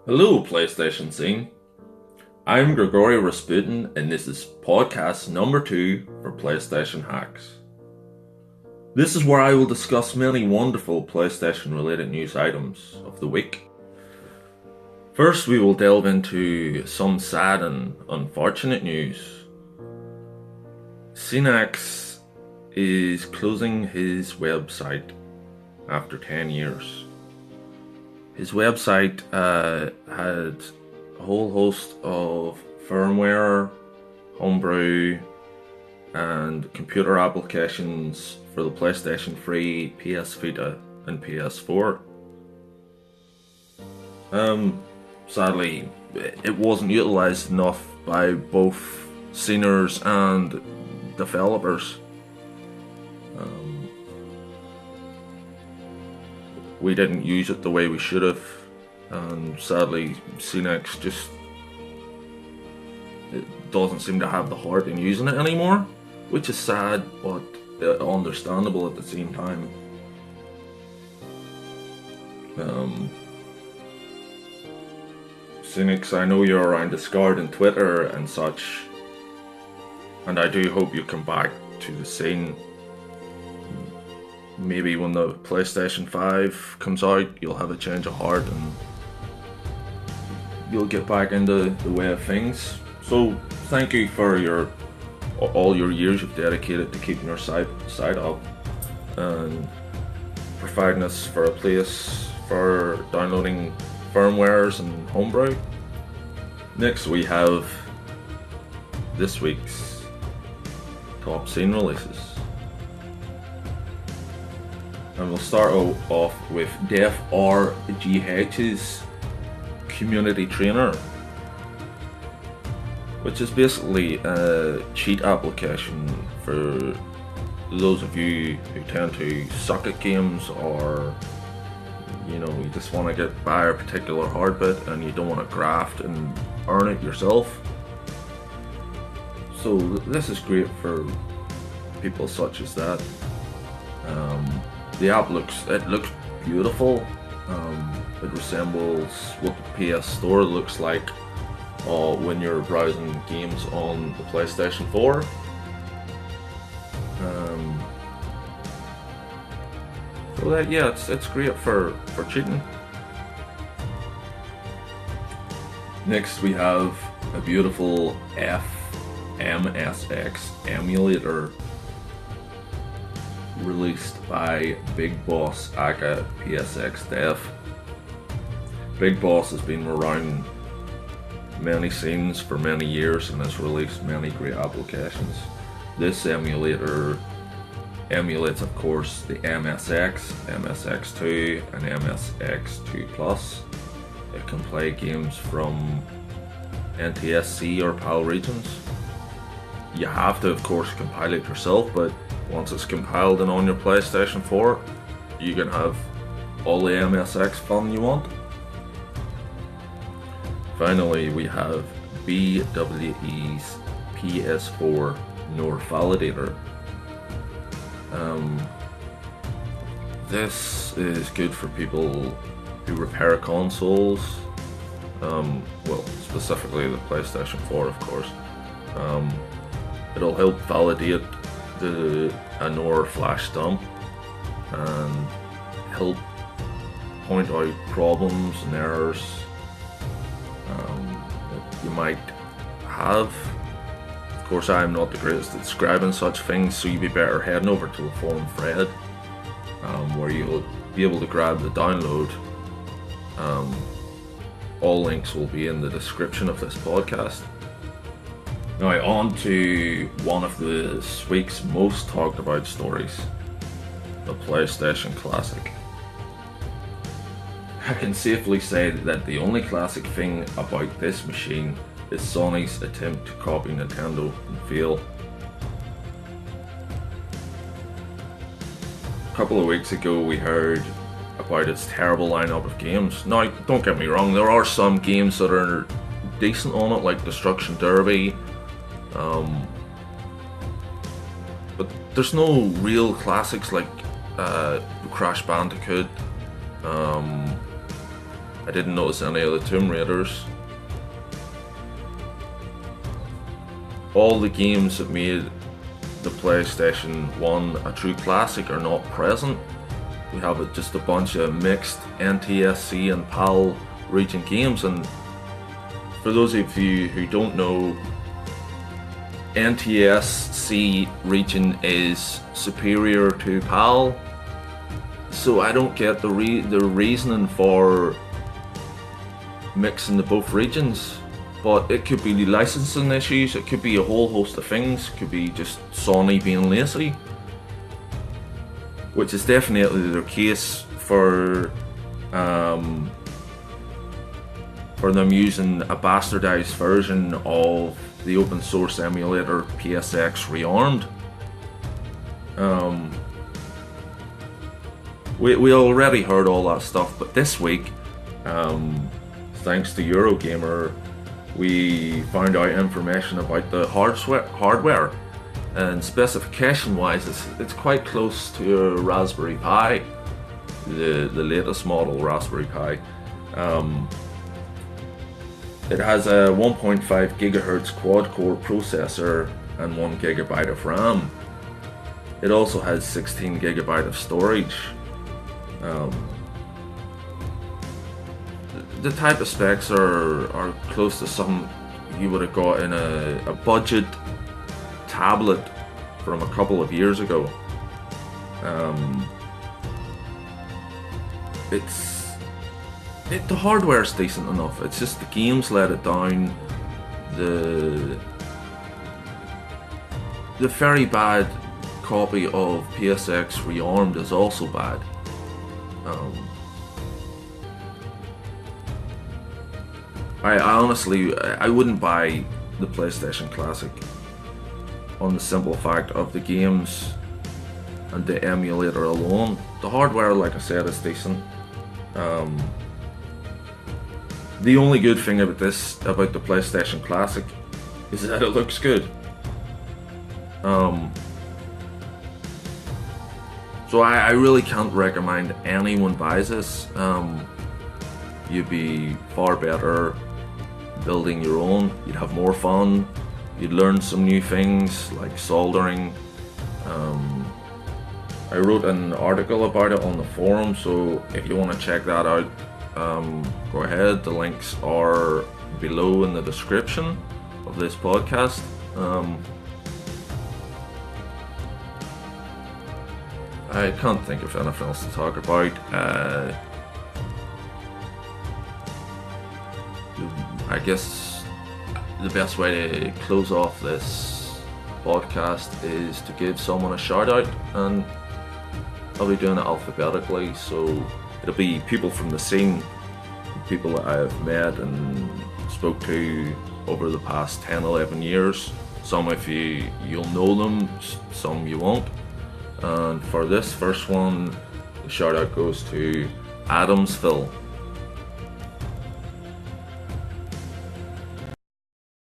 Hello, PlayStation scene. I'm Grigory Rasputin, and this is podcast number 2 for PlayStationHaX. This is where I will discuss many wonderful PlayStation-related news items of the week. First, we will delve into some sad and unfortunate news. PlayStationHaX is closing his website after 10 years. His website had a whole host of firmware, homebrew, and computer applications for the PlayStation 3, PS Vita, and PS4. Sadly, it wasn't utilized enough by both seniors and developers. We didn't use it the way we should have, and sadly, PlayStationHaX just doesn't seem to have the heart in using it anymore, which is sad, but understandable at the same time. PlayStationHaX, I know you're around Discord and Twitter and such, and I do hope you come back to the scene. Maybe when the PlayStation 5 comes out, you'll have a change of heart and you'll get back into the way of things. So thank you for all your years you've dedicated to keeping your site up and providing us for a place for downloading firmwares and homebrew. Next we have this week's top scene releases. And we'll start off with Def RGH's Community Trainer, which is basically a cheat application for those of you who tend to suck at games, or you just want to get by a particular hard bit and you don't want to graft and earn it yourself. So this is great for people such as that. The app looks beautiful. It resembles what the PS Store looks like when you're browsing games on the PlayStation 4. So that, yeah, it's great for cheating. Next we have a beautiful FMSX emulator released by Big Boss aka PSX Dev. Big Boss has been around many scenes for many years and has released many great applications. This emulator emulates, of course, the MSX, MSX2, and MSX2 Plus. It can play games from NTSC or PAL regions. You have to, of course, compile it yourself, but once it's compiled and on your PlayStation 4, you can have all the MSX fun you want. Finally, we have BWE's PS4 NOR Validator. This is good for people who repair consoles, well, specifically the PlayStation 4, of course. It'll help validate a NOR flash dump and help point out problems and errors that you might have. Of course, I am not the greatest at describing such things, so you'd be better heading over to the forum thread where you'll be able to grab the download. All links will be in the description of this podcast. Now on to one of this week's most talked about stories, the PlayStation Classic. I can safely say that the only classic thing about this machine is Sony's attempt to copy Nintendo and fail. A couple of weeks ago we heard about its terrible lineup of games. Now, don't get me wrong, there are some games that are decent on it, like Destruction Derby, but there's no real classics like Crash Bandicoot, I didn't notice any of the Tomb Raiders. All the games that made the PlayStation 1 a true classic are not present. We have just a bunch of mixed NTSC and PAL region games, and for those of you who don't know, NTSC region is superior to PAL, so I don't get the reasoning for mixing the both regions. But it could be licensing issues, it could be a whole host of things, it could be just Sony being lazy, which is definitely their case for them using a bastardized version of the open source emulator PSX Rearmed. We already heard all that stuff, but this week, thanks to Eurogamer, we found out information about the hardware, and specification wise it's quite close to a Raspberry Pi, the latest model Raspberry Pi. It has a 1.5 GHz quad-core processor and 1 GB of RAM. It also has 16 GB of storage. The type of specs are close to something you would have got in a budget tablet from a couple of years ago. The hardware is decent enough. It's just the games let it down. The very bad copy of PSX Rearmed is also bad. I honestly wouldn't buy the PlayStation Classic on the simple fact of the games and the emulator alone. The hardware, like I said, is decent. The only good thing about the PlayStation Classic, is that it looks good. So I really can't recommend anyone buys this. You'd be far better building your own. You'd have more fun. You'd learn some new things like soldering. I wrote an article about it on the forum, so if you want to check that out, go ahead. The links are below in the description of this podcast. I can't think of anything else to talk about. I guess the best way to close off this podcast is to give someone a shout out, and I'll be doing it alphabetically, so it'll be people from the scene, people that I've met and spoke to over the past 10-11 years. Some of you'll know them, some you won't. And for this first one, the shout out goes to Adamsville.